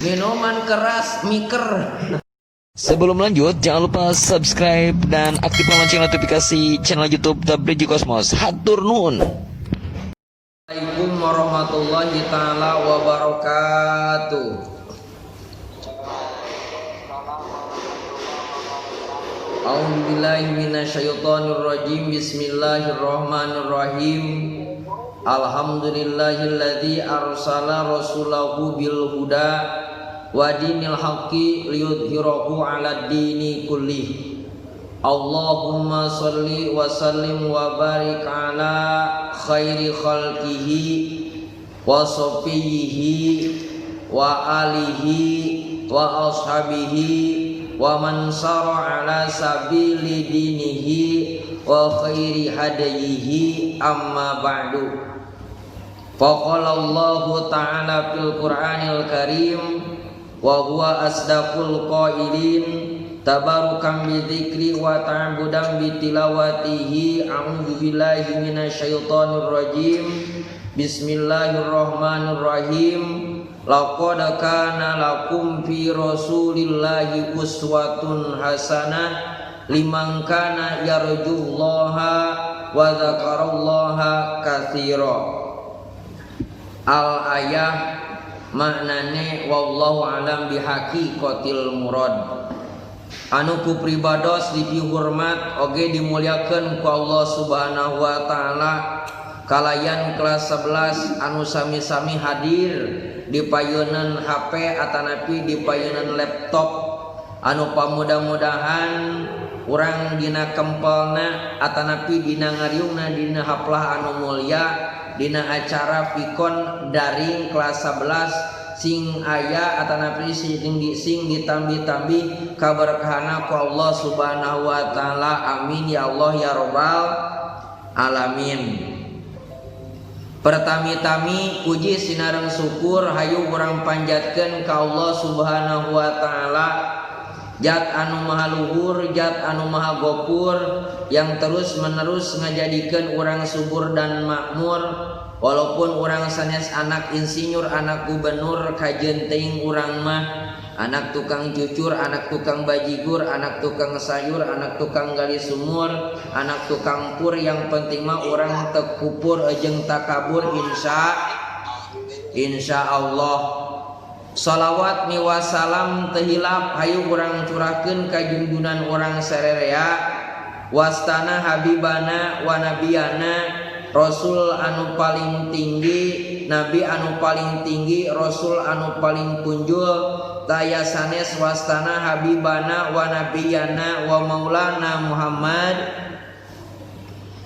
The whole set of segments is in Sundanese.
Minuman keras miker. Sebelum lanjut, jangan lupa subscribe dan aktifkan lonceng notifikasi channel YouTube Tabriji Kosmos. Hatur nuhun. Assalamualaikum warahmatullahi taala wabarakatuh. A'udzubillahi minasyaitonirrajim. Bismillahirrahmanirrahim. Alhamdulillahilladzi arsala rasulahu bil huda wa dinil haqqi liyudhhirahu 'alad dini kullih. Allahumma sholli wa sallim wa barik ala khairi khalqihi wa safiyhi wa alihi wa ashabihi wa man sara ala sabili dinihi wa khairi hadayihi amma ba'du. Faqala Allahu ta'ala fil Qur'anil Karim wa huwa asdaqul qailin tabarukan bi dzikri wa ta'budan bi tilawatihi. A'udzu billahi minasyaitonir rajim. Bismillahirrahmanirrahim. Laqad kana lakum fi rasulillahi uswatun hasanah liman kana yarjullaha wa dzakarallaha katsira. Al ayah maknane wallahu alam bihaqiqatil murad. Anu ku pribados dihormat oge dimuliakeun ku Allah Subhanahu wa taala. Kalayan kelas 11 anu sami-sami hadir di payeunan HP atanapi di payeunan laptop anu pamudah-mudahan urang dina kempelna atanapi dina ngariungna dina haplah anu mulya dina acara Vikon daring kelas 11 sing aya atanapi sing ditambi-tambi kaberkahana ku Allah Subhanahu wa taala. Amin ya Allah ya rabbal alamin. Pertami-tami puji sinareng syukur hayu urang panjatkeun ka Allah Subhanahu wa taala, Zat anu maha luhur, Zat anu maha gopur, yang terus menerus ngajadikeun urang subur dan makmur. Walaupun urang sanes anak insinyur, anak gubernur, kajeun teuing urang mah anak tukang cucur, anak tukang bajigur, anak tukang sayur, anak tukang gali sumur, anak tukang pur. Yang penting mah urang teu kupur jeung takabur insya Allah. Salawat miwasalam tehilap hayu urang curahkeun ka junjunan urang sarerea wastana habibana wa nabiyana, Rasul anu paling tinggi, Nabi anu paling tinggi, Rasul anu paling punjul, taya sanes wastana habibana wa nabiyana wa maulana Muhammad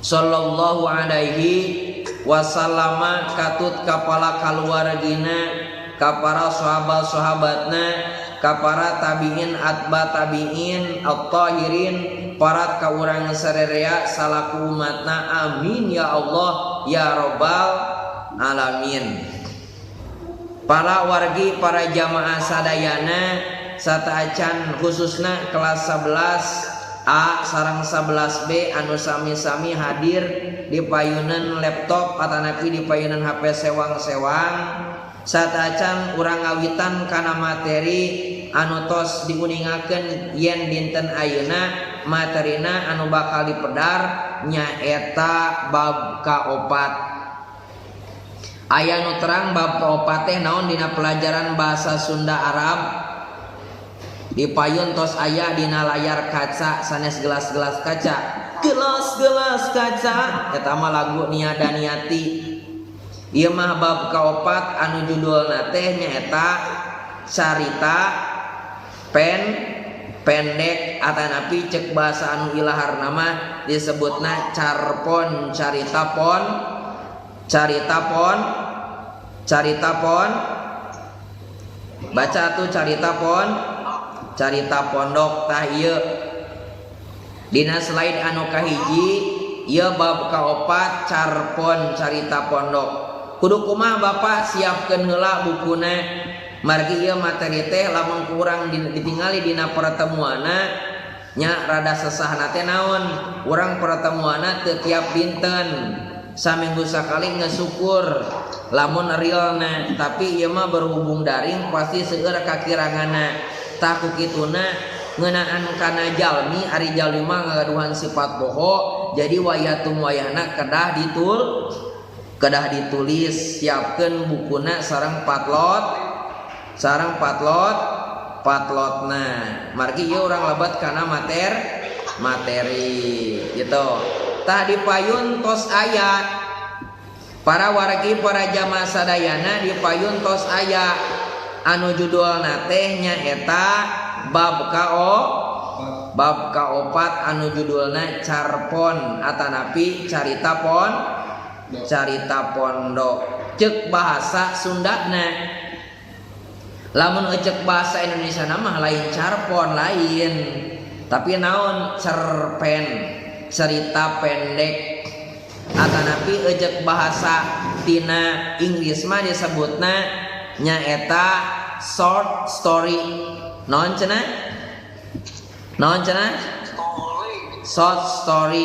sallallahu alaihi wasallama katut kapala kaluargina, ka para sahabat-sahabatna, ka para tabiin atba tabiin at-tahirin, parat ka urang sarerea salaku umatna. Amin ya Allah ya rabbal alamin. Para wargi, para jamaah sadayana sataacan khususna kelas 11 A sareng 11 B anu sami-sami hadir di payunan laptop atanapi di payunan HP sewang-sewang. Sataacan urang ngawitan kana materi anu tos diuningakeun yen dinten ayeuna, materina anu bakal dipedar nyaeta bab kaopat. Aya nu terang bab kaopat teh naon dina pelajaran bahasa Sunda Arab. Di payun tos aya dina layar kaca sanes gelas-gelas kaca. Gelas-gelas kaca eta mah lagu Niada Niati. Ieu mah bab kaopat anu judulna teh nyaeta carita pendek atanapi cek bahasa anu ilaharna mah disebutna carpon, carita pon. Baca tuh carita pondok tah ieu. Dina slide anu kahiji ieu bab kaopat carpon carita pondok. Kudu kumaha Bapak siapkeun heula bukuna. Margi ieu materi teh lamun kurang ditingali dina pertemuanna nya rada sesahna teh naon? Urang pertemuanna teu tiap dinten. Saminggu sakali ngesyukur lamun realna, tapi ieu mah berhubung daring pasti seueur kakirangana. Tah ku kituna ngeunaan kana jalmi ari jalmi mah ngagaduhan sifat boho, jadi wayatum wayahna kedah ditulis siapkeun bukuna sareng patlotna. Margi ieu urang lebat kana materi gitu. Tah dipayun tos aya para wargi para jamaah sadayana dipayun tos aya anu judulna teh nyaeta bab kaopat anu judulna carpon atanapi carita pondok ceuk bahasa Sundana. Lamun ceuk bahasa Indonesia mah lain carpon lain, tapi naon cerpen cerita pendek atanapi ceuk bahasa tina Inggris mah disebutna nyaeta short story. Naon cenah short story.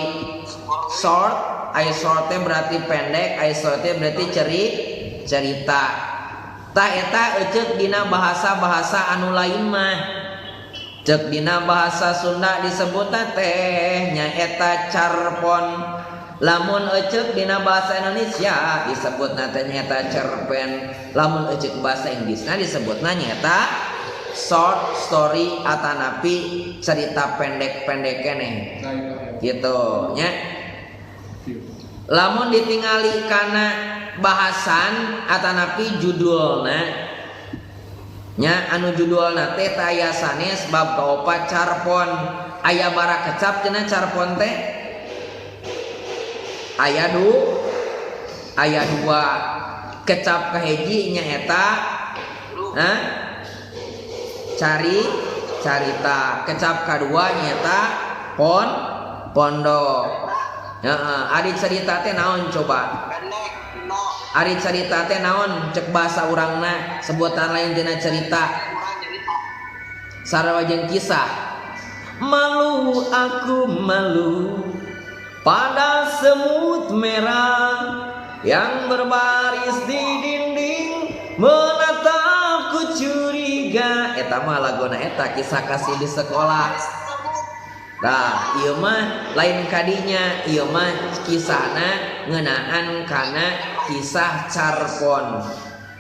Short ai shortnya berarti pendek, ai shortnya berarti cerita. Tah eta ceuk dina bahasa-bahasa anu lain mah. Ceuk dina bahasa Sunda disebutna teh nyaeta carpon. Lamun ceuk dina bahasa Indonesia disebutna teh nyaeta cerpen. Lamun ceuk bahasa Inggrisna disebutna nyaeta short story atanapi cerita pendek-pendek keneh. Gitu nya. Lamun ditingali kana bahasan atanapi judulna nya anu judulna teh aya sanes bab kaopat carpon. Aya bara kecap cenah carpon teh aya dua kecap kahiji nyaeta carita, kecap kadua nyaeta pondok. Ari cerita teh naon coba? Ari cerita teh naon cek bahasa urangna sebutan lain dina cerita. Sarua jeung kisah. Malu aku malu pada semut merah yang berbaris di dinding menatapku curiga. Eta mah lagona eta kisah kasih di sekolah. Nah, ieu mah lain kadinya, ieu mah kisahna ngeunaan kana kisah carpon.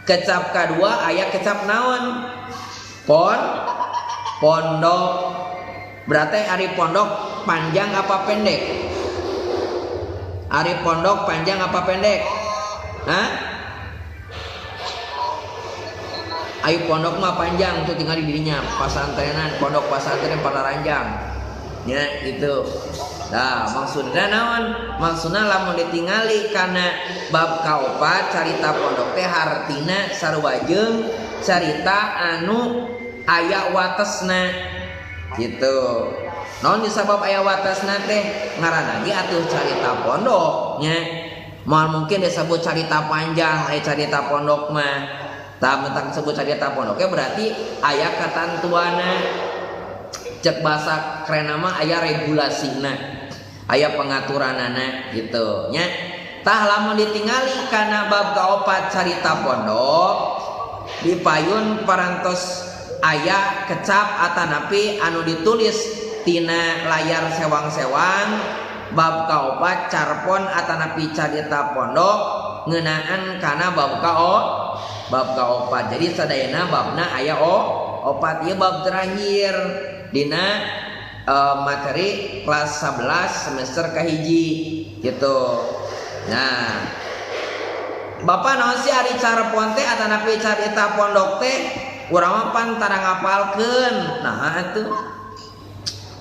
Kecap kadua aya kecap naon? Pondok. Berarti ari pondok panjang apa pendek? Ari pondok panjang apa pendek? Hah? Ari pondok mah panjang tuh tinggal di dirinya pasantrenan, pondok pasantren pada ranjang. Ya itu. Nah, maksudna naon? Maksudna lamun ditingali kana bab kaopat carita pondok teh hartina sarua jeung carita anu aya watesna. Gitu. Naon disabab aya watesna teh ngaranna ge atuh carita pondok nya. Moal mungkin disebut carita panjang aya carita pondok mah. Tah mentang disebut carita pondok berarti aya katantuana. Cek bahasa keren nama aya regulasina, aya pengaturanana gitu nya. Tah lamun ditingali kana bab kaopat carita pondok dipayun parantos aya kecap atanapi anu ditulis tina layar sewang-sewang bab kaopat carpon atanapi carita pondok ngeunaan kana bab kaopat. Jadi sadayana babna aya opat ieu bab terakhir dina materi kelas 11 semester kahiji gitu. Nah, Bapak naon sih ari carpon teh atanapi carita pondok teh urang mah pantara ngapalkeun. Nah atuh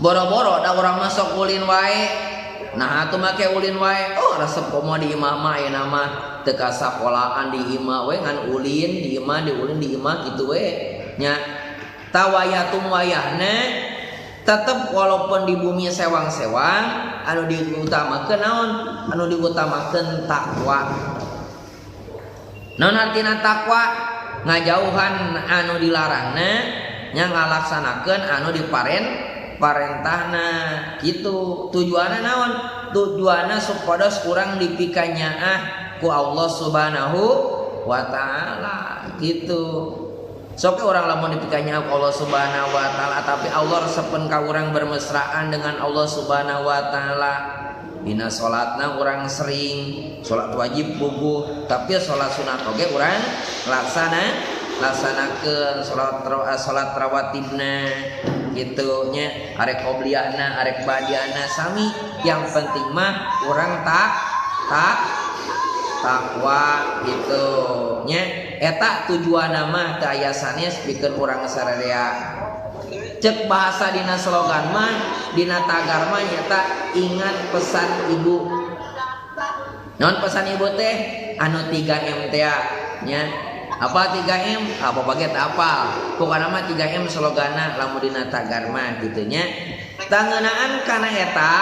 boro-boro da urang masuk ulin wae. Nah atuh make ulin wae. Oh resep komo di imah mah ayeuna mah teu ka sakolaan di imah we ngan ulin di imah di ulin di imah kitu we nya. Tawayatum wayahna tetep walaupun di bumi sewang-sewang anu diutamakeun naon? Anu diutamakeun takwa. Naon artina takwa? Ngajauhan anu dilarangna nya ngalaksanakeun anu diparentahna kitu. Tujuanna naon? Tujuanna supados urang dipikanyaah ku Allah Subhanahu wa taala gitu. Sok orang lamun dipikanya Allah Subhanahu wa taala, tapi Allah resepen ka urang bermesraan dengan Allah Subhanahu wa taala. Dina salatna urang sering salat wajib puguh, tapi salat sunat oge urang laksanakeun salat rawatibna gitu nya, arek qobliyahna arek badiana sami. Yang penting mah urang takwa gitu nya. Eta tujuan nama teu aya sanes pikeun urang sararea. Cek bahasa dina slogan mah dina tagar mah nyata ingat pesan ibu. Non pesan ibu teh anu 3M teh nya. Apa 3M? Apa baget apa? Pokona mah 3M sloganna lamun dina tagar mah kitu nya. Tangeunaan kana eta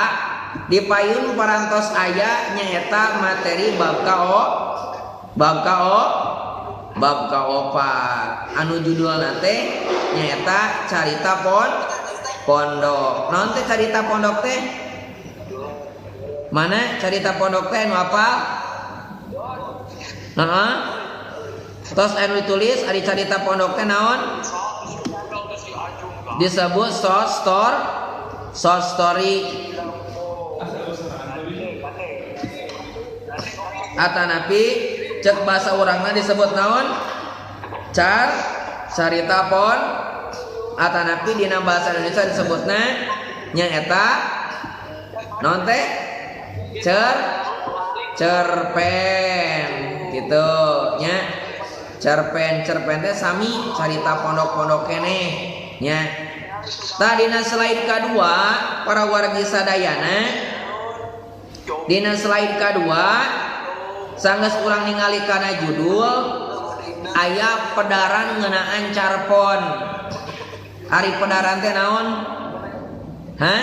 dipayun parantos aya nyaeta materi bab kaopat anu judulna teh nyaeta carita pondok. Naon teh carita pondok teh? Mana carita pondok teh anu apa? Heeh. Tos anu ditulis ari carita pondok teh naon? Disebut short story. Atanapi cek bahasa urangna disebut naon? Carita pon. Atanapi dina bahasa Indonesia disebutna nyaeta naon teh? Cerpen gitu nya. Cerpen teh sami carita pondok-pondok keneh nya. Tadina slide kedua para wargi sadayana, dina slide kedua sanggeus urang ningali kana judul aya pedaran ngeunaan carpon. Ari pedaran teh naon? Hah?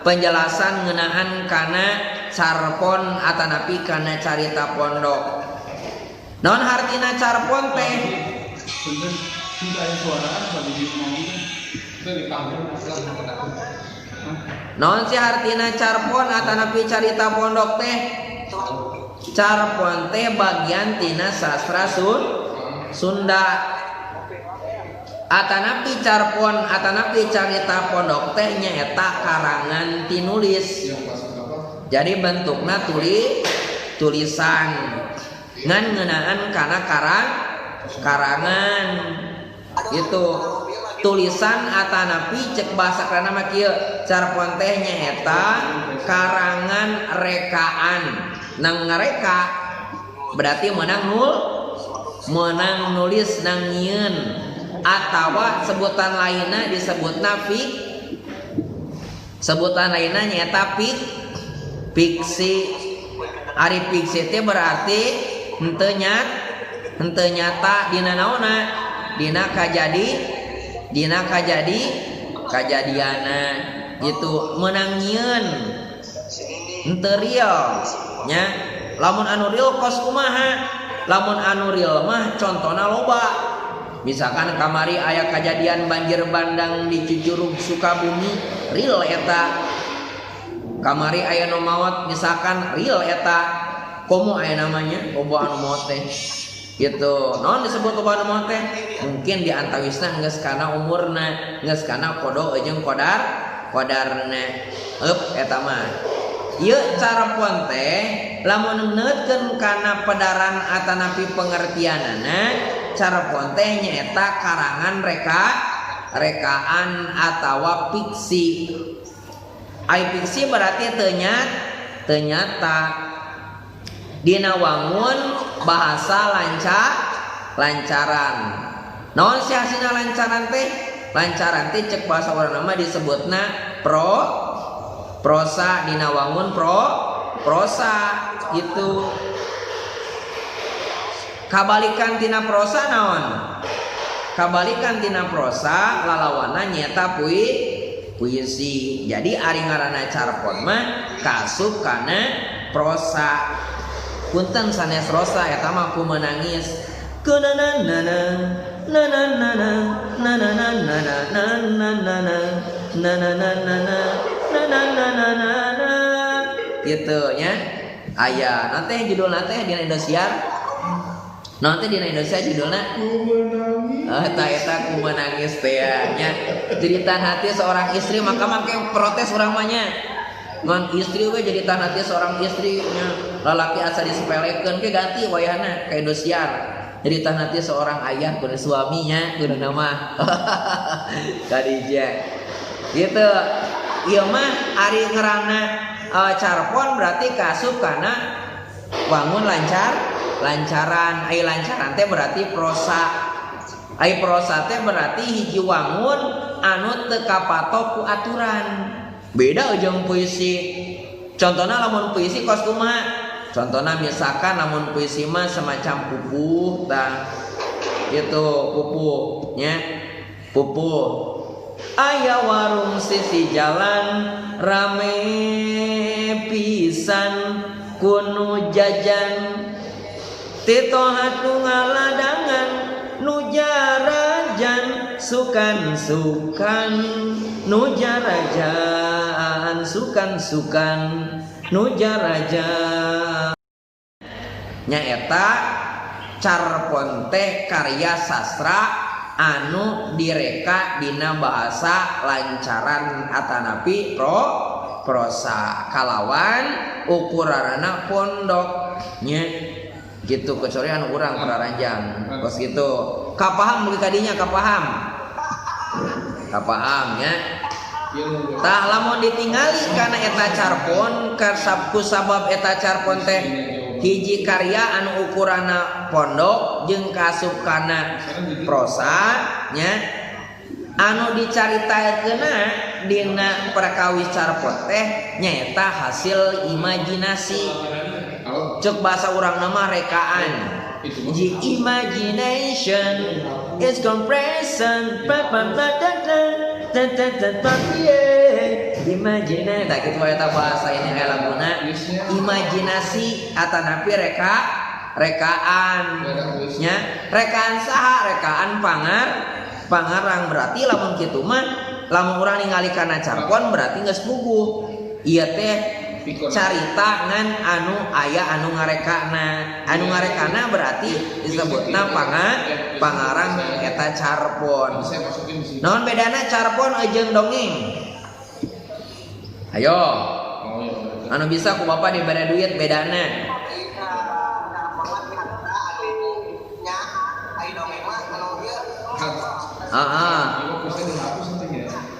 Penjelasan ngeunaan kana carpon atanapi kana carita pondok. Naon hartina carpon teh? Naon si hartina carpon atanapi carita pondok teh? Carpon teh bagian tina sastra Sunda. Atanapi carpon atanapi carita pondok teh nyaeta karangan tinulis. Jadi bentukna tulisan ngan ngeunaan kana karangan gitu. Tulisan atanapi cek bahasa kana mah kieu carpon teh nyaeta karangan rekaan. Nang ngareka berarti menang nulis nang nyieun atawa sebutan lainna disebutna sebutan lainna nyaeta fiksi. Ari fiksi teh berarti henteu nyata dina naonna? Dina kajadiana gitu. Menang nyieun henteu real nya. Lamun anu real kos kumaha? Lamun anu real mah contona loba. Misalkan kamari aya kejadian banjir bandang di Cicurug Sukabumi, real eta. Kamari aya nu maot misalkan real eta. Komo aya namanya loba anu maot teh. Gitu. Naon disebut loba anu maot teh? Mungkin di antawisna geus kana umurna, geus kana kodo jeung kodarna. Eta mah. Ieu carpon teh lamun neukeun kana pedaran atanapi pengertianana, carpon teh nyaeta karangan rekaan atawa fiksi. Ai fiksi berarti teu nyata. Dina wangun bahasa lancaran. Naon sih hasilna lancaran teh? Lancaran teh cek bahasa urang mah disebutna prosa. Dina wangun prosa gitu. Kabalikan tina prosa naon? Kabalikan tina prosa lalawana nyaeta puisi. Jadi ari ngaranna carpon mah kasup kana prosa. Punten sanes rosa eta mah ku menangis. Gitu nya. Aya nanti judul nanti di Indosiar nanti di Indonesia judulnya eta ku menangis teh nya jeritan hati seorang istri maka make protes urang mah nya ngan istri we jeritan hati seorang istrinya lalaki asa disepelekeun ke ganti wayahna ka Indosiar jeritan hati seorang ayah kepada suaminya kudu nama Khadijah gitu ieu mah ari ngerana carpon berarti kasup kana wangun lancaran ai lancaran teh berarti prosa ai prosa teh berarti hiji wangun anu teu kapatok ku aturan beda jeung puisi contohna lamun puisi kos kumaha contohna misalkan lamun puisi mah semacam pupuh tah gitu pupuh nya pupuh aya warung sisi jalan rame pisan kunu jajan titohat nu ngaladangan nu jarajan sukan-sukan nu jarajan sukan-sukan nu jarajan nyaeta carpon teh karya sastra anu direka dina bahasa lancaran atanapi prosa kalawan ukuranana pondok nya gitu kecuali anu urang praranjang kos gitu kapaham mugi kadinya kapaham nya tah lamun ditingali kana eta carpon ku sabab eta carpon teh hiji karya anu ukurana pondok jeung kasup kana prosa nya anu dicaritakeunna dina perkawis carpon teh nyaeta hasil imajinasi cek bahasa urang nama rekaan the imagination is compression imajinasi tak gitu eta bahasa ini laguna imajinasi atanapi rekaan nya rekaan saha rekaan pangarang berarti lamun kitu mah lamun urang ningali kana carpon berarti geus puguh ieu teh carita ngan anu aya anu ngarekana berarti disebutna pangarang eta carpon naon bedana carpon jeung dongeng ayo anu bisa ku bapak diberi duit bedana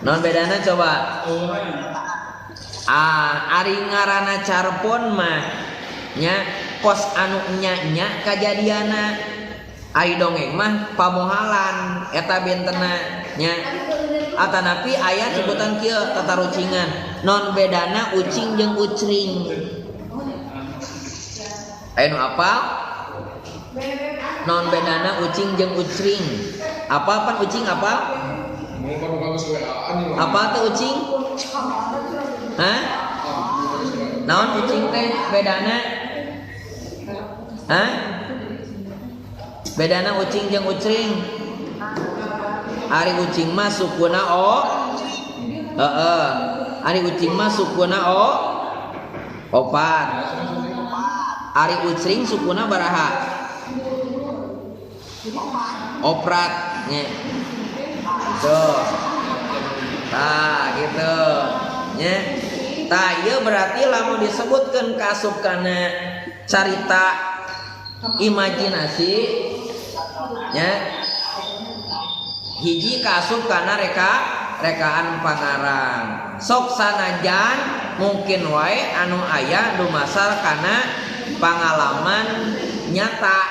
naon bedana coba ari ngaranna carpon mah nya pos anu nya kajadiana ai dongeng mah pamohalan eta bentena nya atanapi aya sebutan kieu tatarucingan non bedana ucing jeung ucring aya nu apal non bedana ucing jeung ucring apa ucing apa tuh ucing hah? Naon ucing teh bedana? Hah? Bedana ucing jeung ucring. Ari ucing mah sukuna o. Heeh. Ari ucing mah sukuna o. Opat. Ari ucring sukuna baraha? Oprat. Nya. Tuh. Tah gitu. Nya. Tah ieu berarti lamun disebutkeun kasup kana carita imajinasi nya hiji kasup kana rekaan pangarang sok sanajan mungkin wae anu aya dumasar kana pangalaman nyata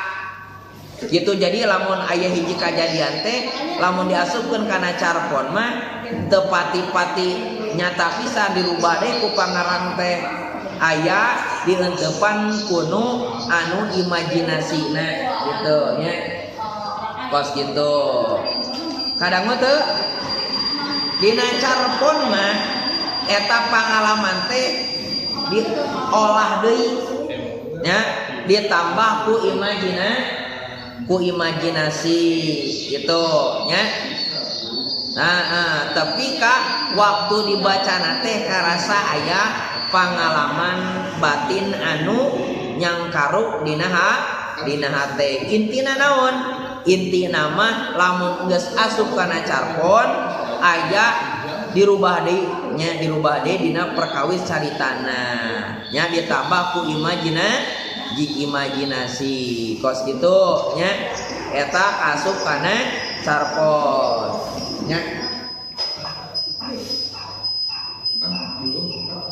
gitu. Jadi lamun aya hiji kajadian teh lamun diasupkeun kana carpon mah teu pati-pati nyata pisan dirubah deh ku pangarang teh aya dihentepan kuno anu imajinasina gitu nya pas gitu kadang mah teu dina carpon mah eta pangalaman teh diolah deui nya ditambah ku imajinasi gitu nya. Nah, tapi kak waktu dibaca teh karasa aya pengalaman batin anu nyangkaruk dina hate. Intina naon? Intina mah lamun geus asup kana carpon aya dirubah deui nya, dirubah deui dina perkawis caritana nya, ditambah ku imajinasi kos gitu nya, eta asup kana carpon nya.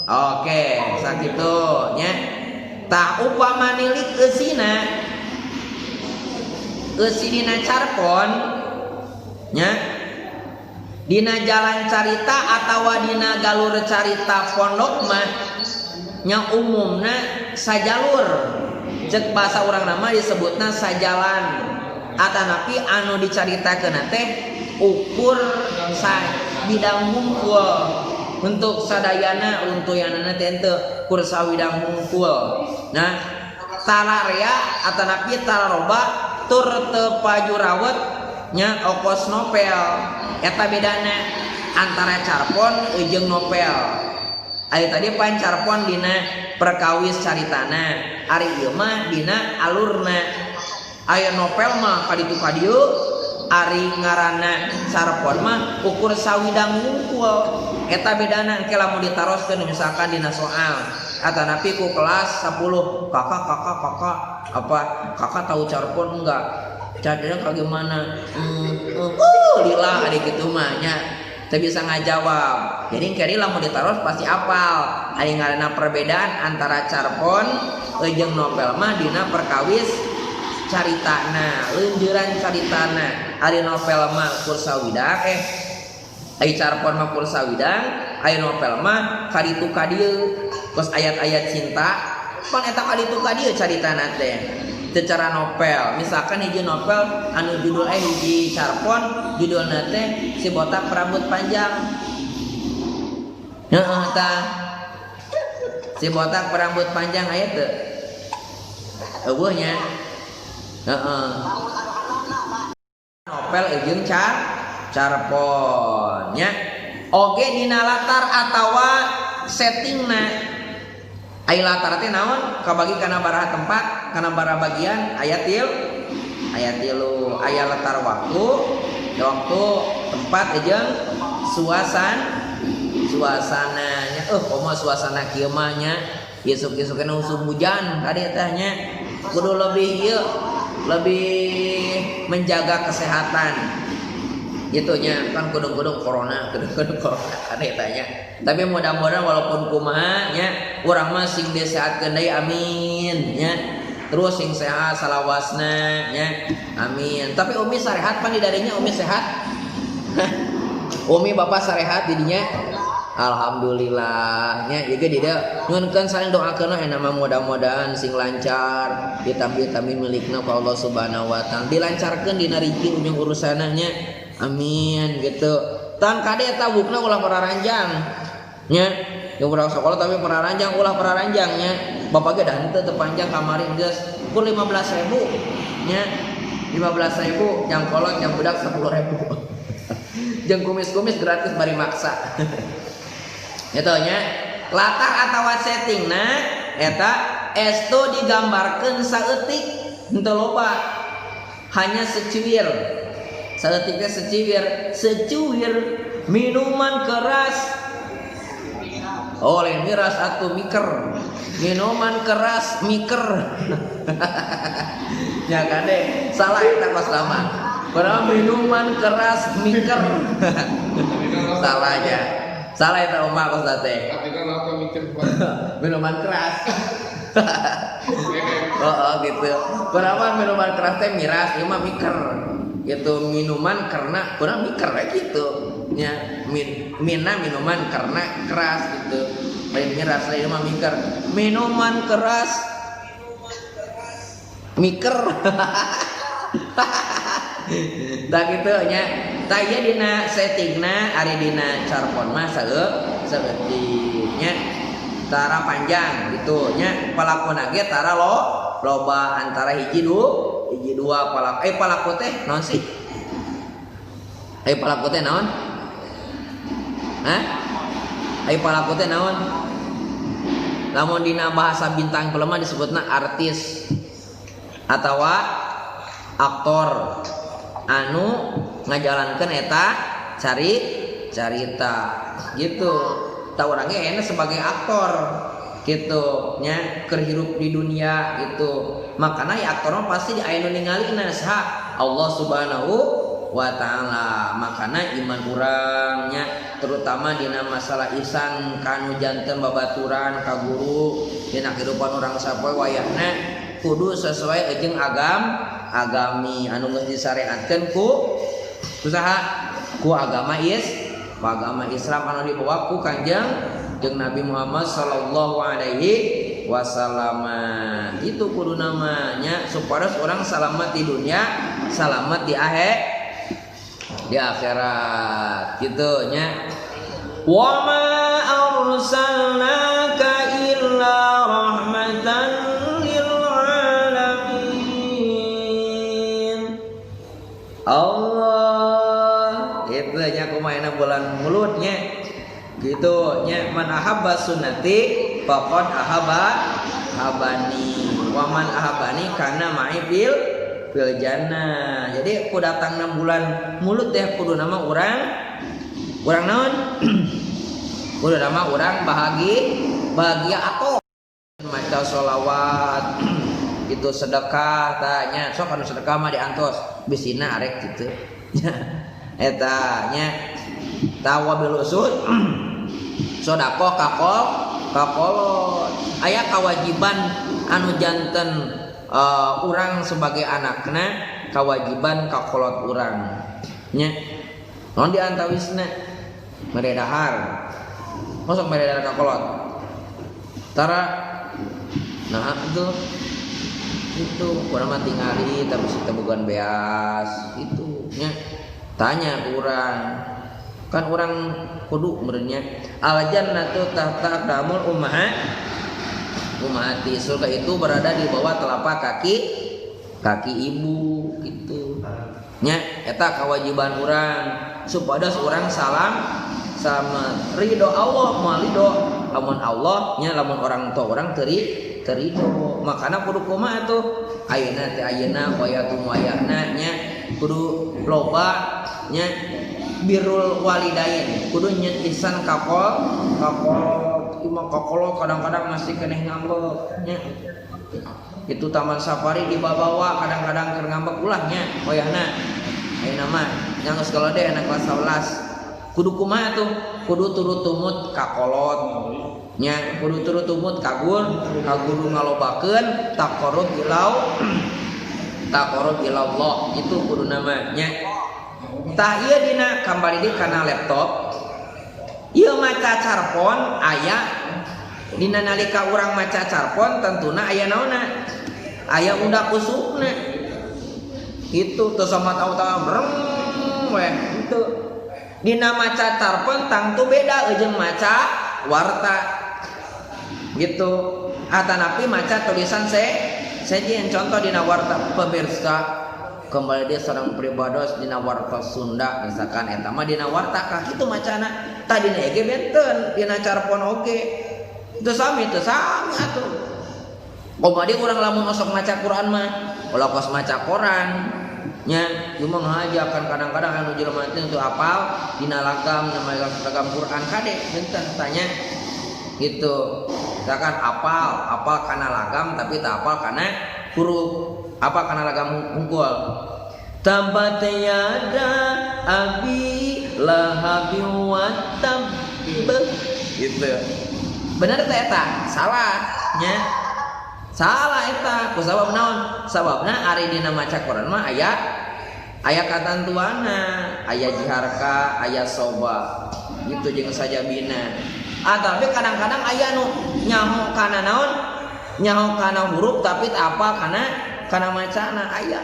Oke sakitu nya. Tah upama nilik eusina eusi dina carpon nya, dina jalan carita atawa dina galur carita pondok mah nya umumna sajalur, cek bahasa urang nama disebutna sajalan, atanapi anu dicaritakeun teh ukur bidang hungkul untuk sadayana untuyanana teh teu kursa widang hungkul. Nah talarea atanapi talaroba tur teu pajurawet nya okos novel, eta bedana antara carpon jeung novel. Aya tadi pan carpon dina perkawis caritana, ari ieu mah dina alurna. Aya novel mah kaditu kadieu, ari ngaranna carpon mah ukur sawidang hungkul. Eta bedana engke lamun ditaroskeun misalkan dina soal atanapi ku kelas 10, kakak apa kakak tahu carpon enggak? Caranya bagaimana? Lila adik gitu mah nya teu bisa ngajawab. Jadi kari lamun ditaros pasti apal. Ari ngaranna perbedaan antara carpon jeung novel mah dina perkawis caritana, leunjeuran caritana. Ari novel mah kursawidang ai carpon mah kursawidang, ai novel mah kaditu kadieu. Kos ayat-ayat cinta pan eta kaditu kadieu caritana teh. Secara novel, misalkan hiji novel anu judul hiji carpon judulna teh si botak berambut panjang. Heeh tah. Si botak berambut panjang aya teu? Eueuh nya. Heeh. Novel jeung carpon nya. Oge dina latar atawa settingna. Ai latar teh naon? Kabagi kana baraha tempat, kana baraha bagian aya tilu, aya latar waktu, tempat jeung suasananya. Komo suasana kieu mah nya isuk-isuk kana musim hujan kade teh nya kudu lebih menjaga kesehatan. Gitu nya kan kudung-kudung corona kade tanya. Tapi mudah-mudahan walaupun kumaha nya urang mah sing disehatkeun deui amin nya. Terus sing sehat salawasna nya amin. Tapi Umi sarehat pan di darinya Umi sehat? Umi bapak sarehat di dinya? Alhamdulillah nya ieu ge dieu nyuhunkeun saling doakeun aya nama mudah-mudahan sing lancar ditambih milikna ku Allah Subhanahu wa taala, dilancarkeun dina rezeki ujung urusanna nya. Amin gitu. Tan kade eta bukna ulah pararanjang nya. Yang urang sekolah tapi pararanjang ulah pararanjangnya. Bapak ge dah henteu teu panjang kamari geus pun 15.000 nya. 15.000 yang kolot yang budak 10.000. Jeung kumis-kumis gratis bari maksa. Eta nya latar atawa settingna eta estu digambarkeun saeutik henteu loba. Hanya secuil. Saeutik teh secuil minuman keras. Oh lain miras atuh miker. Minuman keras miker. Ya kade salah eta kos lama. Padahal minuman keras miker. Salahnya. Salah eta omah kos teh. Minuman keras. Gitu. Padahal minuman keras teh miras, ieu mah miker. Gitu minuman karena kurang mikir kayak gitu nya minuman karena keras gitu lain miras lain mah mikir minuman keras mikir tak gitu nya tak ieu dina settingna ari dina carpon mah saeutiknya tara panjang gitu nya palakuna ge tara loba antara hiji dua palaku teh naon sih? Palaku teh naon? Hah? Ai palaku teh naon? Lamun dina bahasa bintang film disebutna artis atawa aktor anu ngajalankeun eta carita gitu. Tah urang ge enak sebagai aktor gitu nya keur hirup di dunia gitu. Makana ya aktor mah pasti aya nu ningalina saha Allah Subhanahu wa ta'ala. Makana iman urangnya terutama dina masalah ihsan kanu janten babaturan ka guru dina kehidupan urang sapoe wayahna kudu sesuai jeung agami anu geus disyariatkeun ku saha ku agama Islam anu dibawa ku Kanjeng jeung Nabi Muhammad sallallahu alaihi wasallam. Itu kudu namanya supaya orang selamat di dunia, selamat di akhirat gitu nya. Wa ma arsalnaka illa rahmatan lil alamin. Allah itu nya kumaha bulan mulutnya gitu nya. Man ahabba sunnati faqad ahabani wa man ahabani kana ma'i fil jannah. Jadi ku datang 6 bulan mulut teh kudu nama urang naon? Kudu nama urang bahagia atau maca sholawat itu sedekah tanya sok anu sedekah mah diantos bisina arek kitu eta nya tawa bil usud sedekah kakolot aya kewajiban anu janten urang sebagai anakna kewajiban kakolot urang nya non diantawisna mere dahar mosok mere dahar kakolot tara nah itu urang mah tingali tapi tebogan beas itu nya tanya urang kan urang kudu merenya al jannatu tahta aqdamul ummahati. Surga itu berada di bawah telapak kaki ibu gitu nya. Eta kewajiban urang supaya urang salam sama ridho Allah moal ridho lamun Allah nya lamun orang tua urang terido. Makana kudu kumaha tuh ayeuna teh ayeuna wayatum wayahna nya kudu loba nya birrul walidain kudu nyeun ihsan kakol imah kakolo kadang-kadang masih keneh ngambek nya. Itu taman safari dibawa kadang-kadang keur ngambek ulahnya wayahna ayeuna mah nya geus galede anak kelas 11 kudu kumaha tuh kudu turut tumut kakolot nya kudu turut tumut kagur kaguru ngalobakeun taqarrub ilallah itu kudu namanya. Tah ieu dina kembali di kana laptop ieu maca carpon aya dina nalika urang maca carpon tentuna aya naonna aya undak usupna itu teu sama tahu-tahu breng weh itu dina maca carpon tangtu beda jeung maca warta gitu atanapi maca tulisan sejen contoh dina warta pemirsa kembali dia seorang pribados dina warta Sunda misalkan eta mah dina warta kah kitu macana tadina ge benten dina carpon oge teu sami atuh. Komadi urang lamun osok maca Quran mah ulah kos maca koran nya cuma ngajakan kadang-kadang anu jelema teh teu apal dina lagam nama lagam Quran kade benten tanya gitu. Misalkan apal kana lagam tapi tak apal kana huruf apa kana lagam hungkul tabat yada abi lahabi wa tab gitu bener teh eta salahnya salah eta ku sabab naon sababna ari dina maca Quran mah aya katantuana aya jiharka aya soba gitu jeung sajabina tapi kadang-kadang aya nu nyaho kana naon nyaho kana huruf tapi tak apa kana macana aya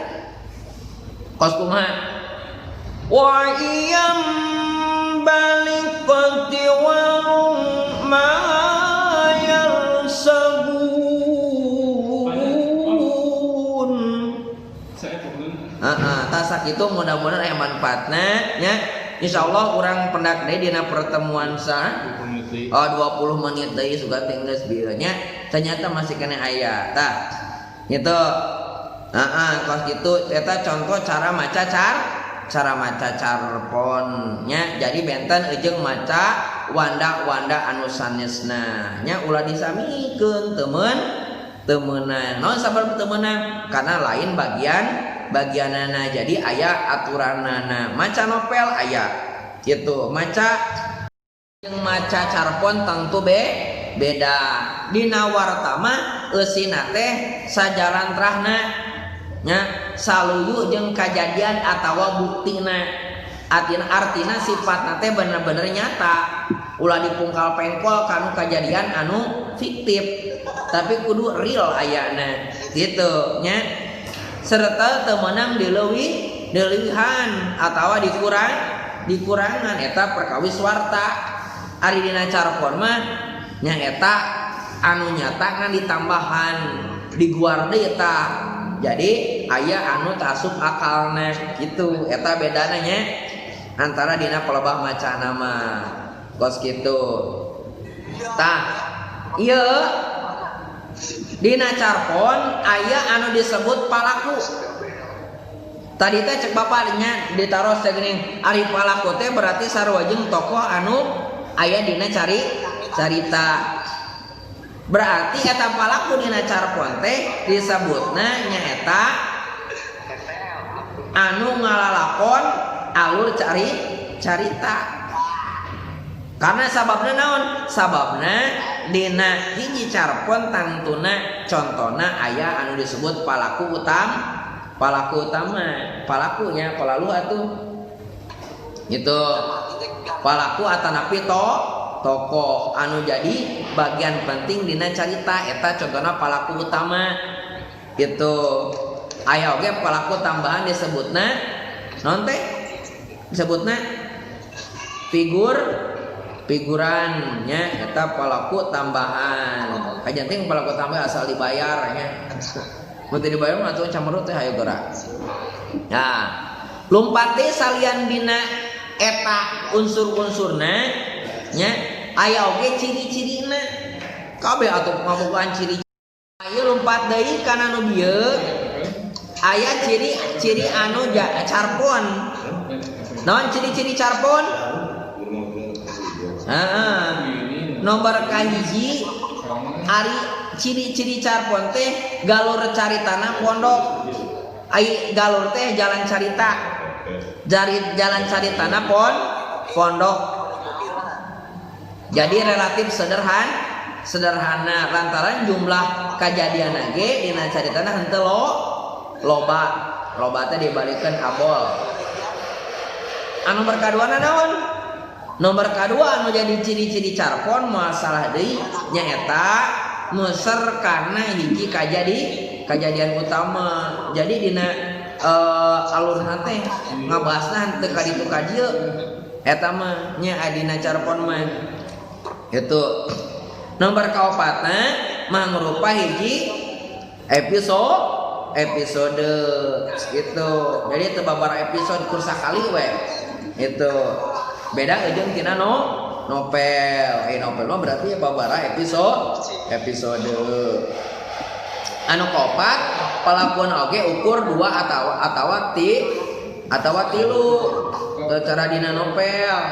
kos kumaha wa iyam balikati warung ma yarsabun tah sakitu mudah-mudahan aya manfaatna nya insyaallah urang pendak deui dina pertemuan 20 menit deui sugan teh geus bieunya ternyata masih kena aya tah gitu. Kos kitu eta contoh cara maca carponnya. Jadi benten ujung maca wanda anu sanesna nya ulah disamikeun temenan naon sabar temenan karena lain bagianana. Jadi aya aturanana. Maca novel aya gitu, maca jeung maca carpon tentu beda. Dina warta mah eusina teh sajalantrahna nya saluyu jeung kajadian atawa buktina. Artina sifatna teh bener-bener nyata, ulah dipungkal pengkol kanu kajadian anu fiktif, tapi kudu real ayana gitu nya. Serta teu meunang dileuwihan atawa dikurangan eta perkawis warta. Ari dina carpon mah nya eta anu nyata ngan ditambahan diguar deui eta. Jadi aya anu tasuk akalna gitu. Eta bedana nya antara dina pelebah macana mah kos kitu. Tah ieu dina carpon aya anu disebut palaku. Tadi teh cek bapak nya ditaros teh geuning ari palaku teh berarti sarua jeung tokoh anu aya dina carita. Berarti eta palaku dina carpon teh disebutna nyaeta anu ngalalakon alur carita. Karena sababna naon? Sababna dina hiji carpon tangtuna contona aya anu disebut palaku utama, palakunya palalu atuh. Gitu. Palaku atanapi tokoh anu jadi bagian penting dina carita eta contohna palaku utama gitu. Aya oge palaku tambahan disebutna naon teh? Disebutna figuran nya eta palaku tambahan. Kajanting palaku tambahan asal dibayar nya. Mun teu dibayar mah atuh camerut teh hayu geura. Nah, lumpat teh salian dina eta unsur-unsurna nya aya oge ciri-cirina kabeh atuh ngabogaan ciri. Ayo lompat deui kana nu bieu aya ciri-ciri anu carpon. Naon ciri-ciri carpon? Nomor kahiji ari ciri-ciri carpon teh galur caritana pondok. Ai galur teh jalan carita. Jalan caritana pondok. Jadi relatif sederhana lantaran jumlah kajadian ge dina caritana henteu loba teh dibalikeun abol. Anu nomor kaduana naon? Nomor kadua anu jadi ciri-ciri carpon masalah deui nyaeta muser karena hiji kajadian utama. Jadi dina alurna teh ngabahasna henteu ka ditu ka dieu eta mah nya dina carpon mah. Itu nomor kaopatna mah ngrupa hiji episode gitu. Jadi teu babara episode kur sakali we. Itu beda jeung tina novel. Novel mah berarti babara episode. Anu kaopat palakuan oge ukur 2 atawa 3 teu cara dina novelnya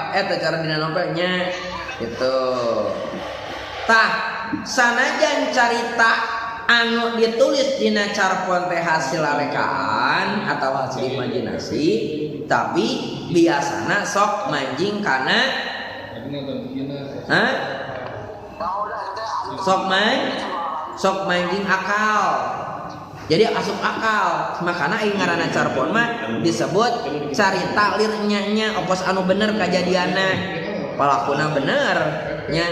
gitu. Tah sanajan carita anu ditulis dina carpon teh hasil alekaan atau hasil imajinasi, tapi biasana sok manjing kana sok manjing akal. Jadi asup akal. Makana ieu ngaranna carpon mah disebut carita lirnya opos anu bener kajadianna. Palakuna bener nya